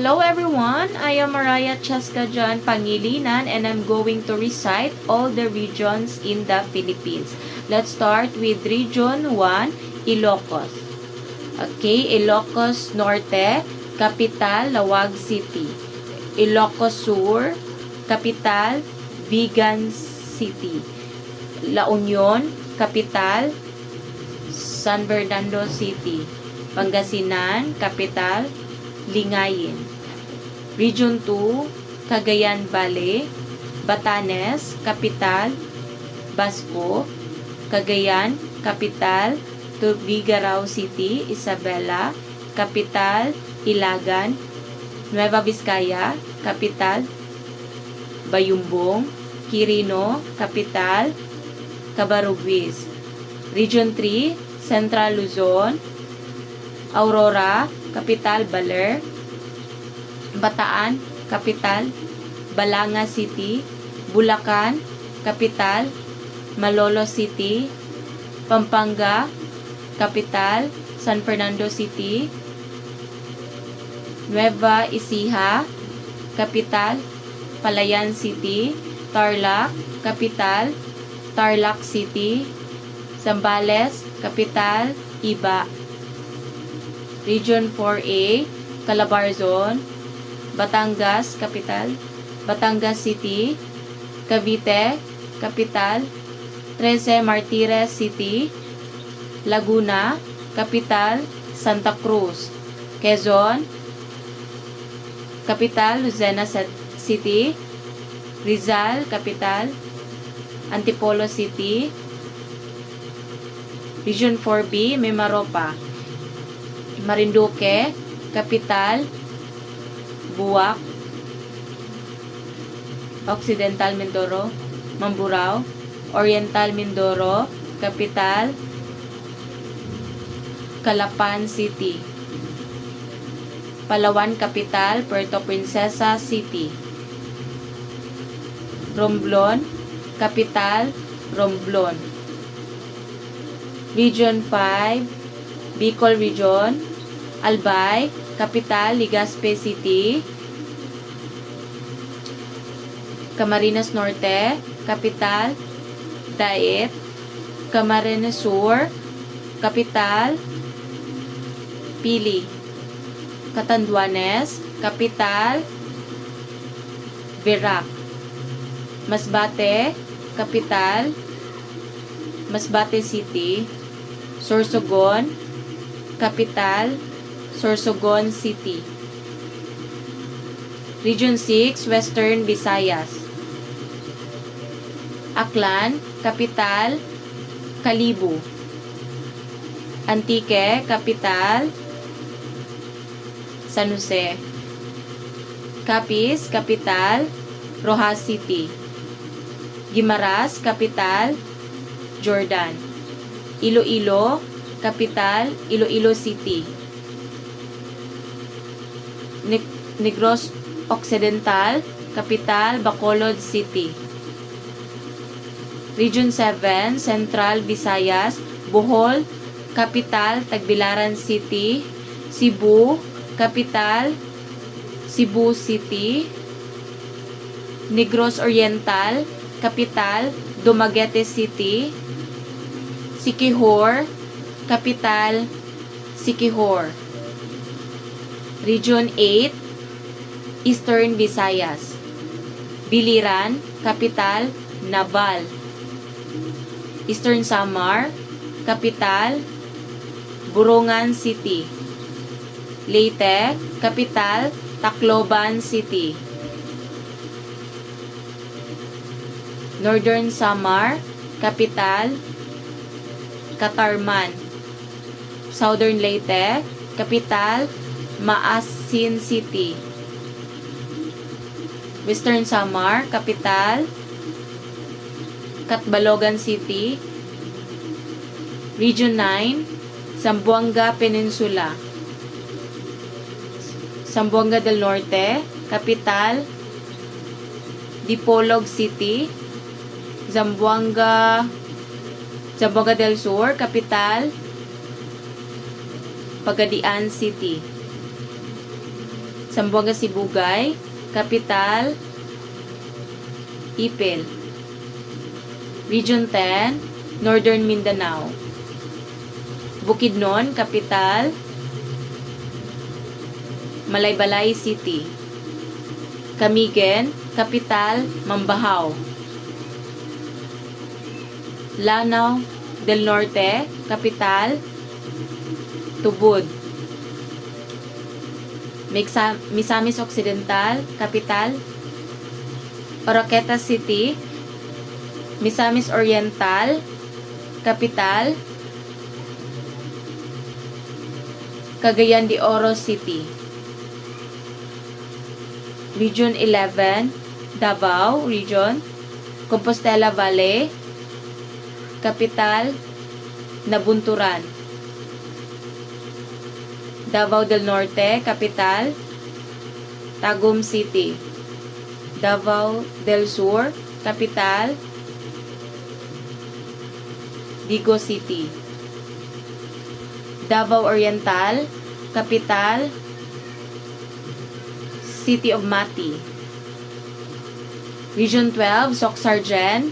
Hello everyone, I am Mariah Chaskajan Pangilinan and I'm going to recite all the regions in the Philippines. Let's start with Region 1, Ilocos. Okay, Ilocos Norte, Capital, Laoag City. Ilocos Sur, Capital, Vigan City. La Union, Capital, San Bernardo City. Pangasinan, Capital, Lingayen. Region 2, Cagayan Valley, Batanes, Capital, Basco, Cagayan, Capital, Tugigaraw City, Isabela, Capital, Ilagan, Nueva Vizcaya, Capital, Bayumbong, Quirino, Capital, Cabarugwis. Region 3, Central Luzon, Aurora, Capital, Baler, Bataan, Capital, Balanga City, Bulacan, Capital, Malolo City, Pampanga, Capital, San Fernando City, Nueva Ecija, Capital, Palayan City, Tarlac, Capital, Tarlac City, Zambales, Capital, Iba. Region 4A, Calabarzon, Batangas, Capital, Batangas City, Cavite, Capital, 13 Martires City, Laguna, Capital, Santa Cruz, Quezon, Capital, Lucena City, Rizal, Capital, Antipolo City, Region 4B, Mimaropa, Marinduque, Capital, Buwak, Occidental Mindoro, Mamburao, Oriental Mindoro, Capital, Calapan City, Palawan Capital, Puerto Princesa City, Romblon, Capital, Romblon. Region 5, Bicol Region, Albay, Capital, Legazpi City, Camarines Norte, Capital, Daet, Camarines Sur, Capital, Pili, Catanduanes, Capital, Verac, Masbate, Capital, Masbate City, Sorsogon, Capital, Sorsogon City. Region 6, Western Visayas. Aklan, Capital, Kalibu. Antique, Capital, San Jose. Capiz, Capital, Rojas City. Guimaras, Capital, Jordan. Iloilo, Capital, Iloilo City. Negros Occidental, Capital, Bacolod City. Region 7, Central Visayas, Bohol, Capital, Tagbilaran City. Cebu, Capital, Cebu City. Negros Oriental, Capital, Dumaguete City. Siquijor, Capital, Siquijor. Region 8, Eastern Visayas. Biliran, Capital, Naval. Eastern Samar, Capital, Burungan City. Leyte, Capital, Tacloban City. Northern Samar, Capital, Catarman. Southern Leyte, Capital, Maasin City. Western Samar, Capital, Catbalogan City. Region 9, Zamboanga Peninsula. Zamboanga del Norte, Capital, Dipolog City. Zamboanga del Sur, Capital, Pagadian City. Zamboanga Sibugay, Capital, Ipil. Region 10, Northern Mindanao. Bukidnon, Capital, Malaybalay City. Camigen, Capital, Mambahaw. Lanao del Norte, Capital, Tubod. Misamis Occidental, Capital, Oroqueta City. Misamis Oriental, Capital, Cagayan de Oro City. Region 11, Davao Region, Compostela Valley, Capital, Nabunturan. Davao del Norte, Capital, Tagum City. Davao del Sur, Capital, Digo City. Davao Oriental, Capital, City of Mati. Region 12, Soc-Sargen,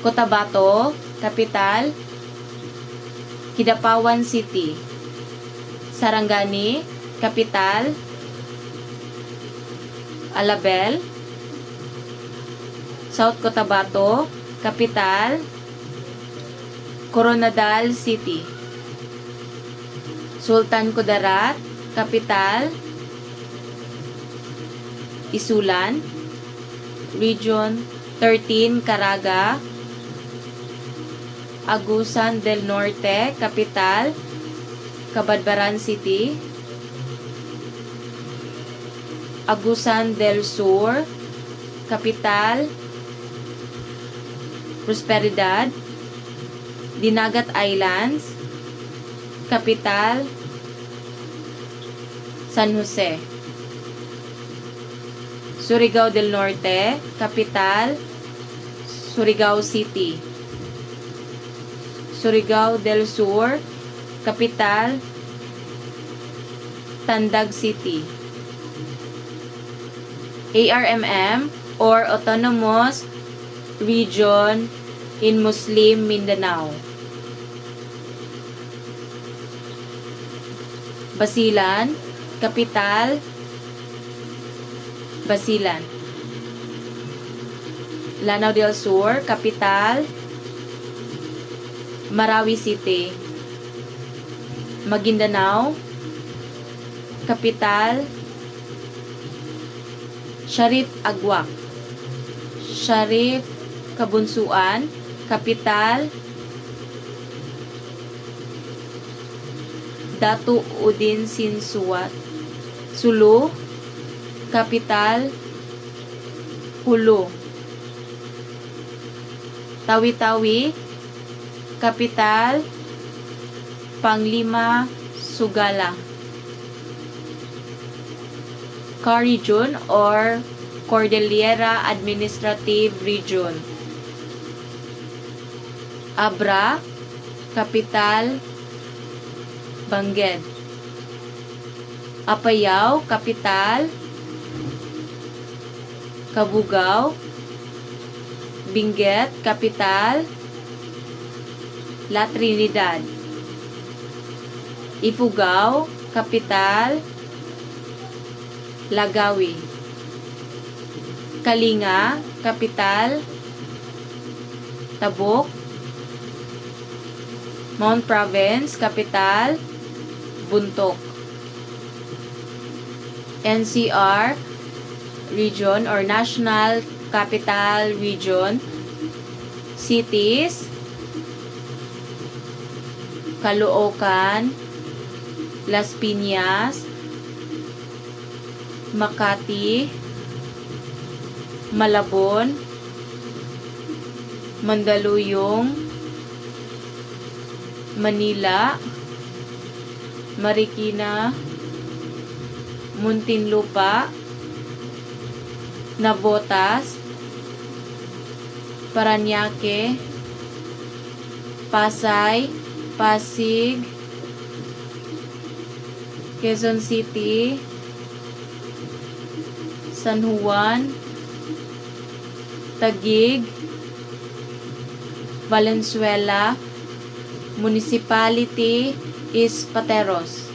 Cotabato, Capital, Kidapawan City. Sarangani, Capital, Alabel. South Cotabato, Capital, Coronadal City. Sultan Kudarat, Capital, Isulan. Region 13, Caraga, Agusan del Norte, Capital, Cabadbaran City. Agusan del Sur, Capital, Prosperidad. Dinagat Islands, Capital, San Jose. Surigao del Norte, Capital, Surigao City. Surigao del Sur, Capital, Tandag City. ARMM or Autonomous Region in Muslim Mindanao. Basilan, Capital, Basilan. Lanao del Sur, Capital, Marawi City. Maguindanao, Capital, Sharif Agwak. Sharif Kabunsuan, Capital, Datu Udin Sinsuat. Sulu, Capital, Hulu. Tawi-Tawi, Capital, Panglima, Sugala. Car Region or Cordillera Administrative Region. Abra, Capital, Bangged. Apayao, Capital, Kabugao. Benguet, Capital, La Trinidad. Ifugao, Capital, Lagawi. Kalinga, Capital, Tabuk. Mount Province, Capital, Buntok. NCR Region or National Capital Region. Cities: Caloocan, Las Piñas, Makati, Malabon, Mandaluyong, Manila, Marikina, Muntinlupa, Navotas, Parañaque, Pasay, Pasig, Quezon City, San Juan, Taguig, Valenzuela. Municipality is Pateros.